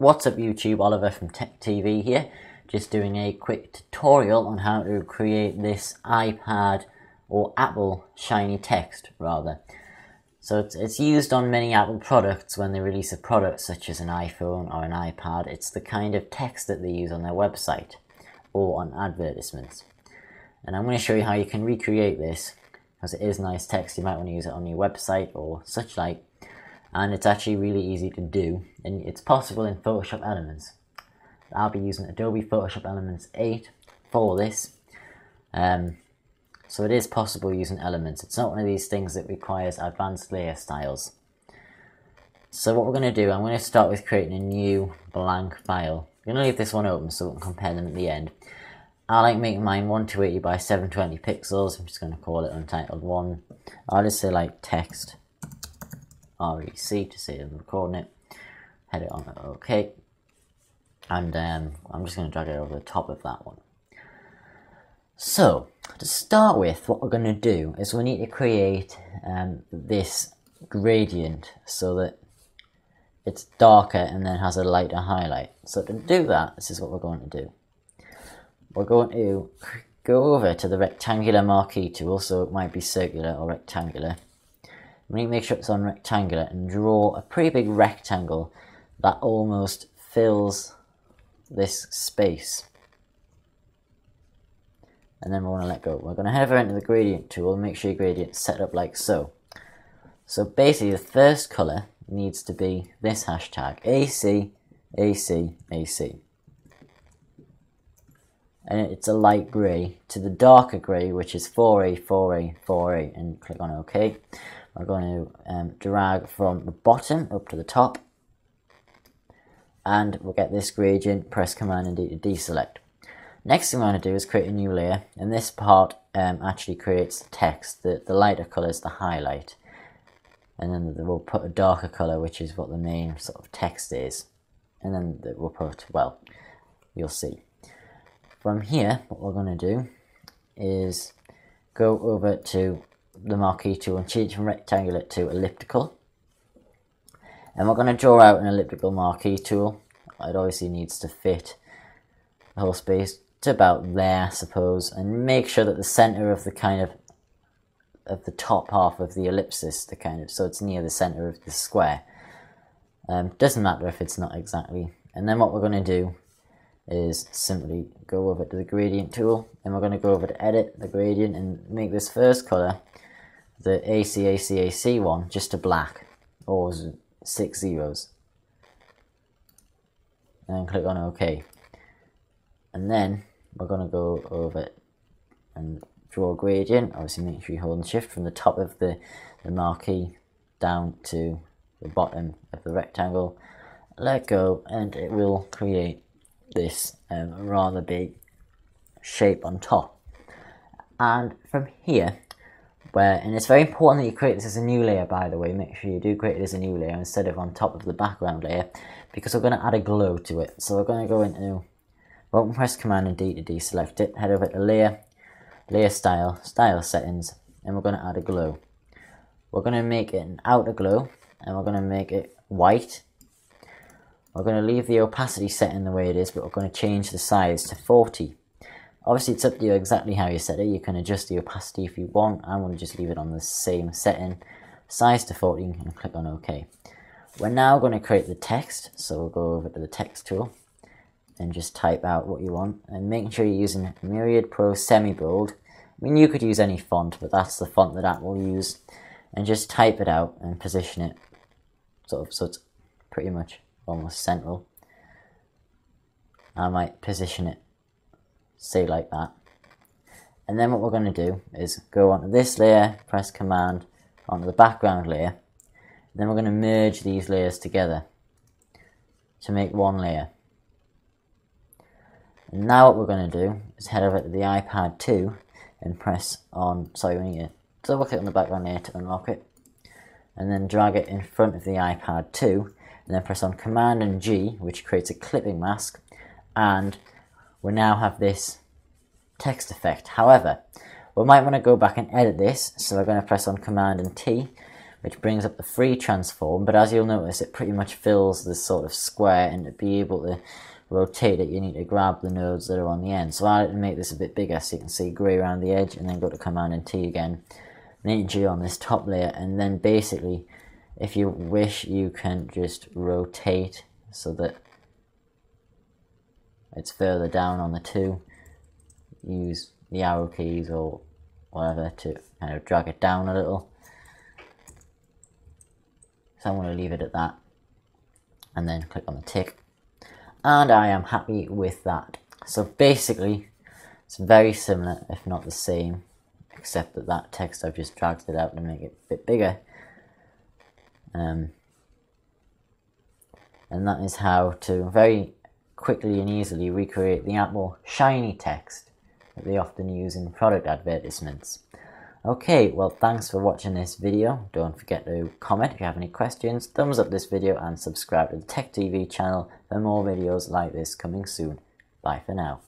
What's up YouTube, Oliver from Tech TV here, just doing a quick tutorial on how to create this iPad or Apple shiny text rather. So it's used on many Apple products when they release a product such as an iPhone or an iPad. It's the kind of text that they use on their website or on advertisements. And I'm going to show you how you can recreate this, because it is nice text. You might want to use it on your website or such like. And it's actually really easy to do, and it's possible in Photoshop Elements. I'll be using Adobe Photoshop Elements 8 for this. So it is possible using Elements. It's not one of these things that requires advanced layer styles. So what we're going to do, I'm going to start with creating a new blank file. I'm going to leave this one open so we can compare them at the end. I like making mine 1280 by 720 pixels. I'm just going to call it Untitled 1. I'll just say like text. REC to say I'm recording it, head it on OK, and I'm just going to drag it over the top of that one. So to start with, what we're going to do is we need to create this gradient so that it's darker and then has a lighter highlight. So to do that, this is what we're going to do. We're going to go over to the rectangular marquee tool, so it might be circular or rectangular. We need to make sure it's on rectangular and draw a pretty big rectangle that almost fills this space. And then we want to let go. We're going to head over into the gradient tool and make sure your gradient's set up like so. So basically the first colour needs to be this hashtag, AC, AC, AC. And it's a light grey to the darker grey, which is 4A, 4A, 4A, and click on OK. We're going to drag from the bottom up to the top, and we'll get this gradient, press Command and D to deselect. Next thing we're going to do is create a new layer, and this part actually creates the text. The lighter colour is the highlight, and then we'll put a darker colour, which is what the main sort of text is, and then we'll put, well, you'll see. From here, what we're going to do is go over to the marquee tool and change from rectangular to elliptical, and we're going to draw out an elliptical marquee tool. It obviously needs to fit the whole space to about there, I suppose, and make sure that the center of the the top half of the ellipsis, so it's near the center of the square. Doesn't matter if it's not exactly. And then what we're going to do is simply go over to the gradient tool, and we're going to go over to edit the gradient and make this first color, the AC one, just a black or 6 zeros, and then click on OK. And then we're going to go over and draw a gradient. Obviously make sure you hold shift from the top of the marquee down to the bottom of the rectangle, let go, and it will create this rather big shape on top. And from here, and it's very important that you create this as a new layer, by the way. Make sure you do create it as a new layer instead of on top of the background layer, because we're going to add a glow to it. So we're going to go into, well, press Command and D to deselect it, head over to layer style settings, and we're going to add a glow. We're going to make it an outer glow, and we're going to make it white. We're going to leave the opacity set in the way it is, but we're going to change the size to 40. Obviously, it's up to you exactly how you set it. You can adjust the opacity if you want. I'm going to just leave it on the same setting, size to 40, and click on OK. We're now going to create the text, so we'll go over to the text tool and just type out what you want, and making sure you're using Myriad Pro Semi-Bold. I mean, you could use any font, but that's the font that Apple use, and just type it out and position it so it's pretty much almost central. I might position it, say like that. And then what we're going to do is go onto this layer, press Command onto the background layer, and then we're going to merge these layers together to make one layer. And now what we're going to do is head over to the iPad 2 and press on, we need to double click on the background layer to unlock it, and then drag it in front of the iPad 2, and then press on Command and G, which creates a clipping mask, and we now have this text effect. However, we might want to go back and edit this, so we're going to press on Command and T, which brings up the free transform, but as you'll notice, it pretty much fills this sort of square, and to be able to rotate it, you need to grab the nodes that are on the end. So I like to make this a bit bigger so you can see grey around the edge, and then go to Command and T again, and hit G on this top layer, and then basically, if you wish, you can just rotate so that it's further down on the two. Use the arrow keys or whatever to kind of drag it down a little. So I'm going to leave it at that, and then click on the tick, and I am happy with that. So basically it's very similar, if not the same, except that that text I've just dragged it out to make it a bit bigger. And that is how to very quickly and easily recreate the Apple shiny text that they often use in product advertisements. Okay, well, thanks for watching this video. Don't forget to comment if you have any questions, thumbs up this video, and subscribe to the Tech TV channel for more videos like this coming soon. Bye for now.